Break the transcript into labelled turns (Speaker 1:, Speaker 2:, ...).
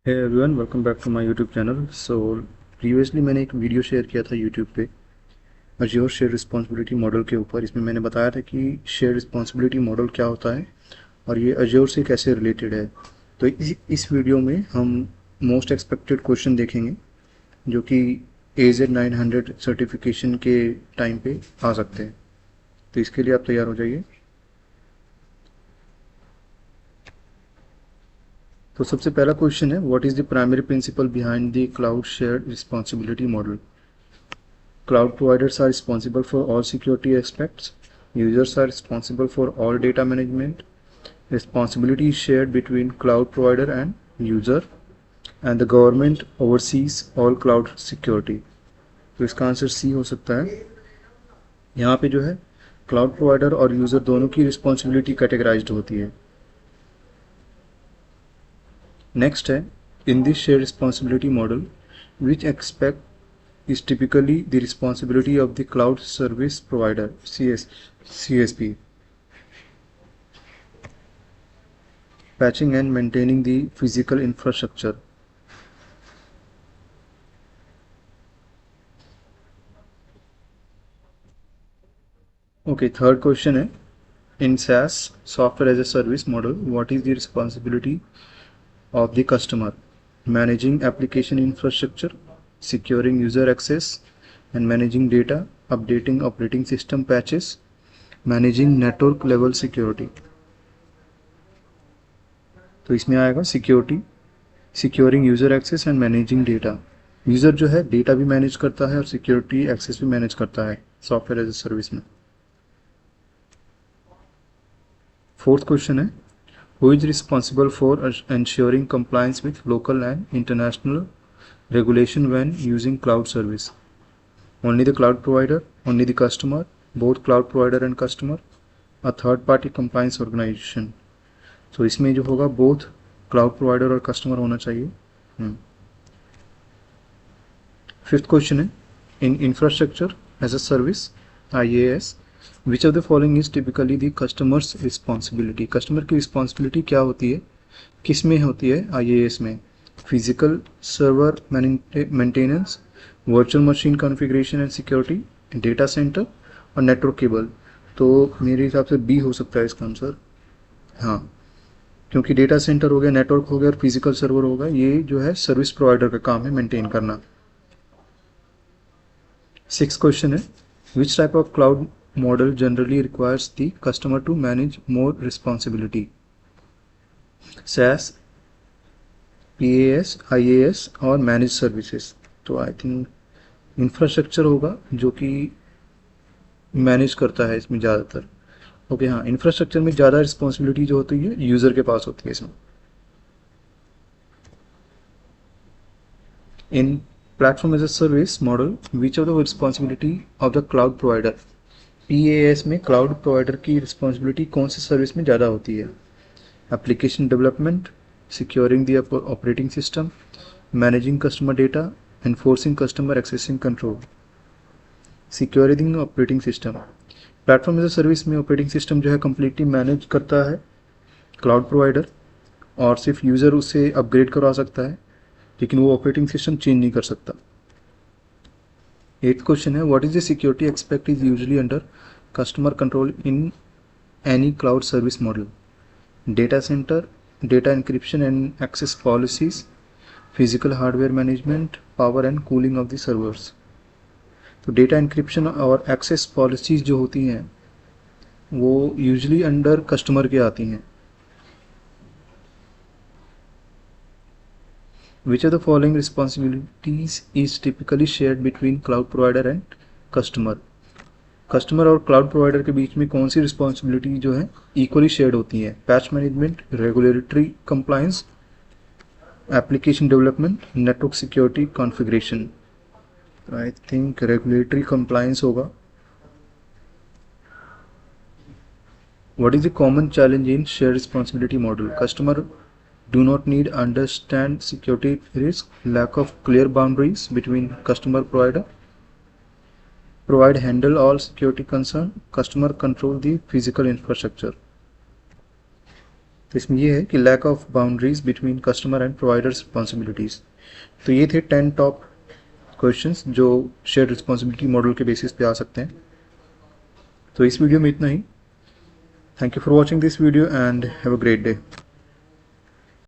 Speaker 1: Hey everyone, welcome back to my YouTube channel. So previously मैंने एक video share किया था यूट्यूब पे अज्योर शेयर रिस्पॉन्सिबिलिटी मॉडल के ऊपर। इसमें मैंने बताया था कि शेयर रिस्पॉन्सिबिलिटी मॉडल क्या होता है और ये अज्योर से कैसे रिलेटेड है। तो इस वीडियो में हम मोस्ट एक्सपेक्टेड क्वेश्चन देखेंगे जो कि AZ900 सर्टिफिकेशन के टाइम पे आ सकते हैं। तो इसके लिए आप तैयार हो जाइए। तो सबसे पहला क्वेश्चन है, what is the primary principle behind the cloud share responsibility model. Cloud providers are responsible for all security aspects. Users are responsible for all data management. Responsibility is shared between cloud provider and user, and the government oversees all cloud security. तो इसका answer C हो सकता है। यहाँ पे जो है cloud provider और यूज़र दोनों की रिस्पॉन्सिबिलिटी कैटेगराइज्ड होती है। नेक्स्ट है, in this share responsibility model which expect is typically the responsibility of the cloud service provider CSP. Patching and maintaining the physical infrastructure. Okay, third question है, in SaaS software as a service model, what is the responsibility of the customer? Managing application infrastructure, securing user access and managing data, updating operating system patches, managing network level security. तो इसमें आएगा security, securing user access and managing data. User जो है data भी manage करता है और security access भी मैनेज करता है सॉफ्टवेयर एज ए सर्विस में। फोर्थ क्वेश्चन है, who is responsible for ensuring compliance with local and international regulation when using cloud service. Only the cloud provider, only the customer, both cloud provider and customer, a third party compliance organisation. तो इसमें जो होगा both cloud provider और customer होना चाहिए। Fifth question है, in infrastructure as a service IaaS which of the following is typically the customers responsibility. Customer की responsibility क्या होती है, किस में होती है IaaS में? Physical server maintenance, virtual machine configuration and security, data centre और नेटवर्क केबल। तो मेरे हिसाब से बी हो सकता है इसका आंसर। हाँ, क्योंकि डेटा सेंटर हो गया, नेटवर्क हो गया और फिजिकल सर्वर होगा, ये जो है सर्विस प्रोवाइडर का काम है मेंटेन करना। सिक्स क्वेश्चन है, which type of cloud model generally requires the customer to manage more responsibility? SaaS, PaaS, IaaS और मैनेज सर्विसेज। तो आई थिंक इंफ्रास्ट्रक्चर होगा जो कि मैनेज करता है इसमें ज़्यादातर। ओके, हाँ, इंफ्रास्ट्रक्चर में ज़्यादा रिस्पॉन्सिबिलिटी जो होती है यूज़र के पास होती है इसमें। In platform as a service model, which of the responsibility of the cloud provider? PaaS में क्लाउड प्रोवाइडर की रिस्पॉन्सिबिलिटी कौन सी सर्विस में ज़्यादा होती है? Application development, securing the operating system, managing customer data, enforcing customer accessing control. Securing operating system, platform as a service में operating system जो है कम्प्लीटली मैनेज करता है क्लाउड प्रोवाइडर, और सिर्फ यूज़र उसे अपग्रेड करवा सकता है, लेकिन वो ऑपरेटिंग सिस्टम चेंज नहीं कर सकता। एट्थ क्वेश्चन है, what is the security aspect is usually under customer control in any cloud service model? Data centre, data encryption and access policies, physical hardware management, power and cooling of the servers. तो data encryption और access policies जो होती हैं वो usually under customer के आती हैं। Which of the following responsibilities is typically shared between cloud provider and customer? Customer और क्लाउड प्रोवाइडर के बीच में कौन सी रिस्पॉन्सिबिलिटी जो है इक्वली शेयर्ड होती है? Patch management, regulatory compliance, application development, network security configuration. I think regulatory compliance होगा। What is the common challenge in shared responsibility model? Customer do not need understand security risk, lack of clear boundaries between customer provider, provide handle all security concern, customer control the physical infrastructure. तो इसमें ये है कि lack of boundaries between customer and providers responsibilities. तो ये थे 10 top questions जो share responsibility model के बेसिस पे आ सकते हैं। तो इस वीडियो में इतना ही। Thank you for watching this video and have a great day.